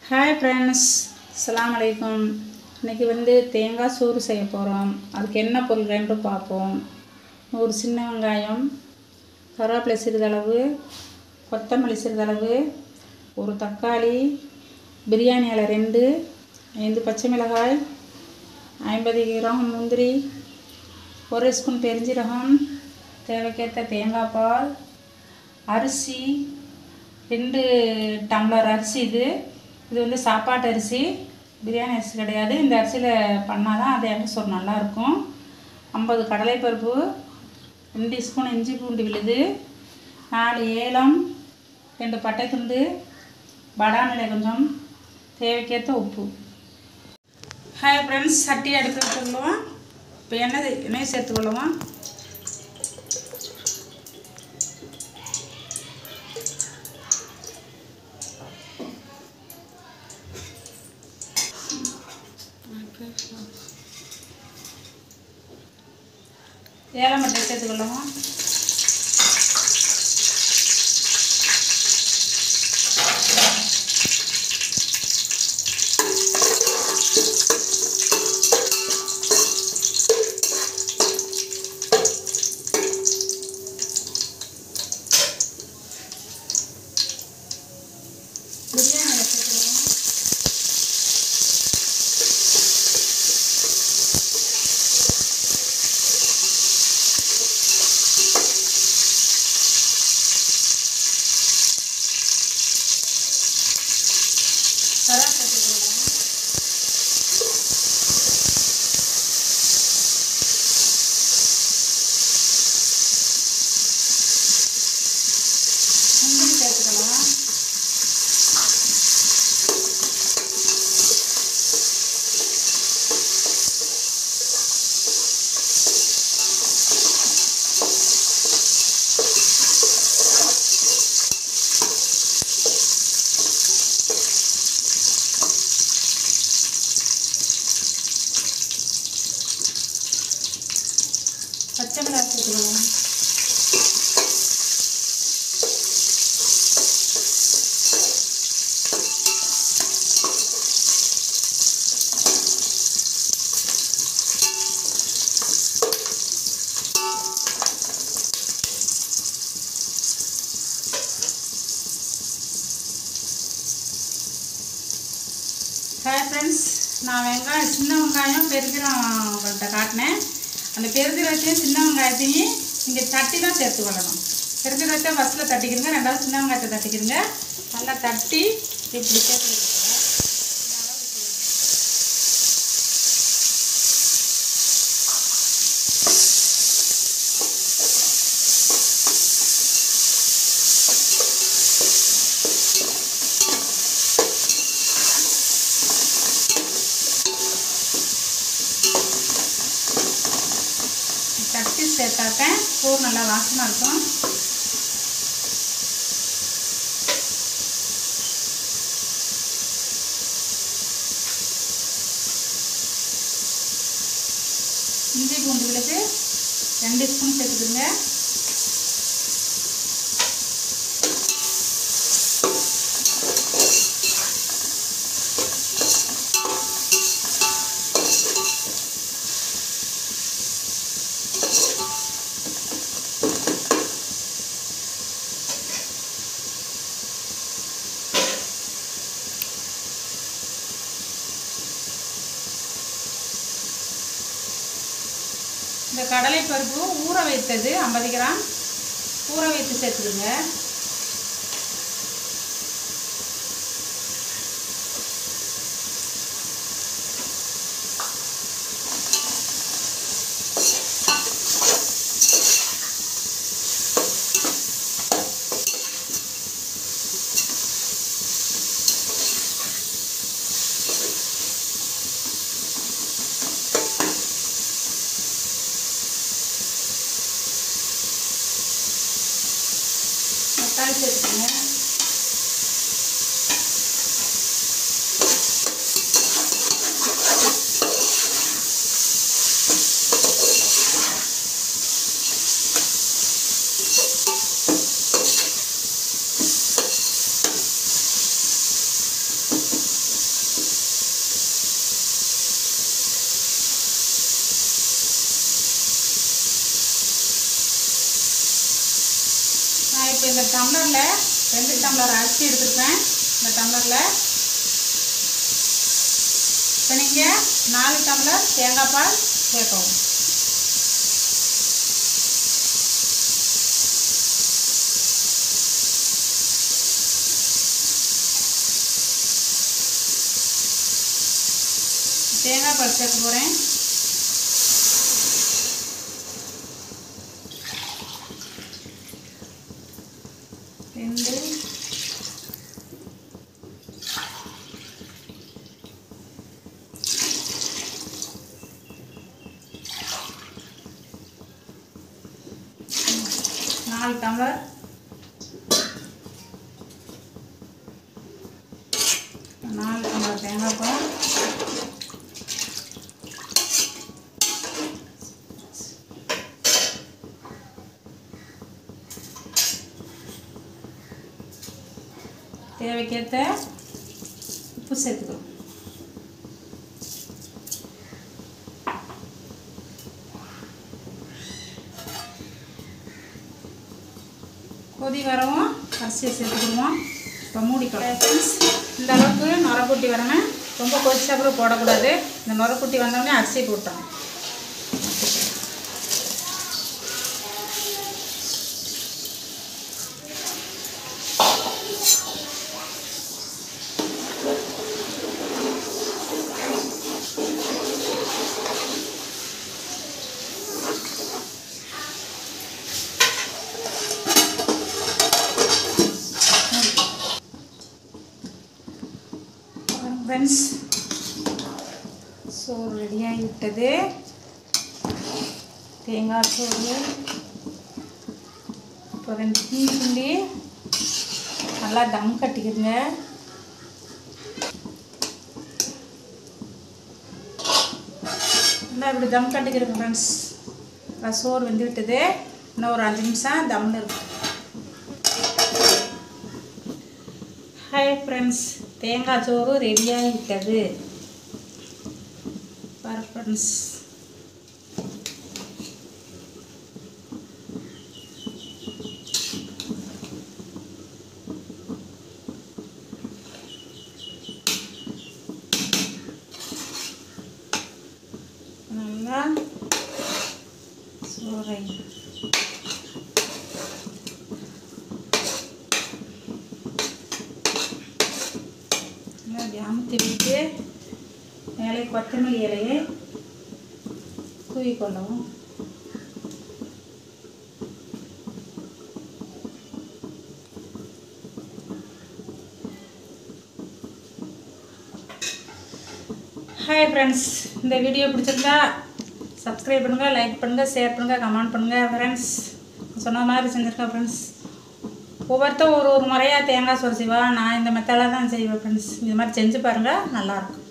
Hi friends, அஸ்ஸலாமு அலைக்கும். இன்றைக்கி தேங்காய் சோறு செய்ய போகிறோம். அதுக்கு என்ன பொருள்கள்னு பார்ப்போம். ஒரு சின்ன வெங்காயம், கருவேப்பிலை சிறிதளவு, கொத்தமல்லி சிறிதளவு, ஒரு தக்காளி, பிரியாணி இலை 2, 5 பச்சை மிளகாய், 50 கிராம் முந்திரி, 1 ஸ்பூன் பெருஞ்சீரகம், தேவைக்கேற்ற தேங்காய் பால், அரிசி 2 டம்ளர் அரிசி. இது சாப்பாட்டு அரிசி, பிரியாணி அரிசி கிடையாது. இந்த அரிசியில் பண்ணால் தான் அது சோறு நல்லாயிருக்கும். 50 கடலைப்பருப்பு, 2 ஸ்பூன் இஞ்சி பூண்டு விழுது, 4 ஏலம், 2 பட்டை துண்டு, படானிலை கொஞ்சம், தேவைக்கேற்ற உப்பு. ஹாய் ஃப்ரெண்ட்ஸ், சட்டி அடுப்பு வச்சுக்கொள்ளுவோம். இப்போ எண்ணெய் சேர்த்துக்கொள்ளுவோம். ஏலம் பட்டை சேர்த்துக்கொள்ளுவோம். பிரியாணி இலை சேர்த்துக்கொள்ளுவோம். கருவேப்பிலை சேர்த்துக்கொள்ளுவோம். முந்திரி சேர்த்துக்கலாம். பச்சை மிளகாய் சேர்த்துக்கலாம். ஹாய் ஃப்ரெண்ட்ஸ், நான் சின்ன வெங்காயம் பெருஞ்சீரகம் உங்கள்கிட்ட காட்டினேன். அந்த பெருஞ்சீரகத்தையும் சின்ன வெங்காயத்தையும் நீங்கள் தட்டி தான் சேர்த்துக்கொள்ளணும். பெருஞ்சீரகத்தை ஃபஸ்ட்டில் தட்டிக்கிறங்க, 2வது சின்ன வெங்காயத்தை தட்டிக்கிறங்க. நல்லா தட்டி இப்படி சேர்த்துக்கிட்டு தட்டி சேர்த்தாக்க சோறு நல்லா வாசமாக இருக்கும். இஞ்சி பூண்டு விழுது 2 ஸ்பூன் சேர்த்துக்குங்க. இந்த கடலைப்பருப்பு ஊற வைத்தது 50 கிராம் ஊற வைத்து சேர்த்துடுங்க. தக்காளி சேர்த்துக்கோங்க. இப்போ இந்த டம்ளரில் 2 டம்ளர் அரிசி எடுத்துருப்பேன். இந்த டம்ளரில் இப்போ நீங்கள் 4 டம்ளர் தேங்காய் பால் சேர்க்கவும். தேங்காய் பால் சேர்க்க போகிறேன். நாலு டம்ளர் தேங்காய் பால். தேவைக்கேற்ற உப்பு சேர்த்துக்கிறோம். கொதி வரவும் அரிசியை சேர்த்துக்கிடுவோம். இப்போ மூடிக்கலாம். இந்த அளவுக்கு நுரக்குட்டி வரணும். ரொம்ப கொதிச்சா கூட போடக்கூடாது. இந்த நுரக்குட்டி வந்தோடனே அரிசி போட்டோம். ஃப்ரெண்ட்ஸ், சோறு ரெடியாகிவிட்டது. தேங்காய் சோறு இப்போ 2 கிண்டி நல்லா தம் கட்டிக்கிறங்க. நல்லா இப்படி தம் கட்டிக்கிறங்க ஃப்ரெண்ட்ஸ். சோறு வெந்து விட்டது. இன்னும் ஒரு 5 நிமிஷம் தம்மில் இருக்கும். ஹாய் ஃப்ரெண்ட்ஸ், தேங்காய் சோறு ரெடியாகிவிட்டது. பாரு ஃப்ரெண்ட்ஸ், நல்லா சோறை அமுத்தி விட்டு மேலே கொத்தமல்லி இலையை தூவி கொள்ளவும். ஹாய் ஃப்ரெண்ட்ஸ், இந்த வீடியோ பிடிச்சிருந்தா சப்ஸ்கிரைப் பண்ணுங்கள், லைக் பண்ணுங்கள், ஷேர் பண்ணுங்கள், கமெண்ட் பண்ணுங்கள். ஃப்ரெண்ட்ஸ், சொன்ன மாதிரி செஞ்சுருக்கேன் ஃப்ரெண்ட்ஸ். ஒவ்வொருத்தரும் ஒரு முறையாக தேங்காய் சோறு செய்வா. நான் இந்த மெத்தடில் தான் செய்வேன் ஃப்ரெண்ட்ஸ். இது மாதிரி செஞ்சு பாருங்கள், நல்லாயிருக்கும்.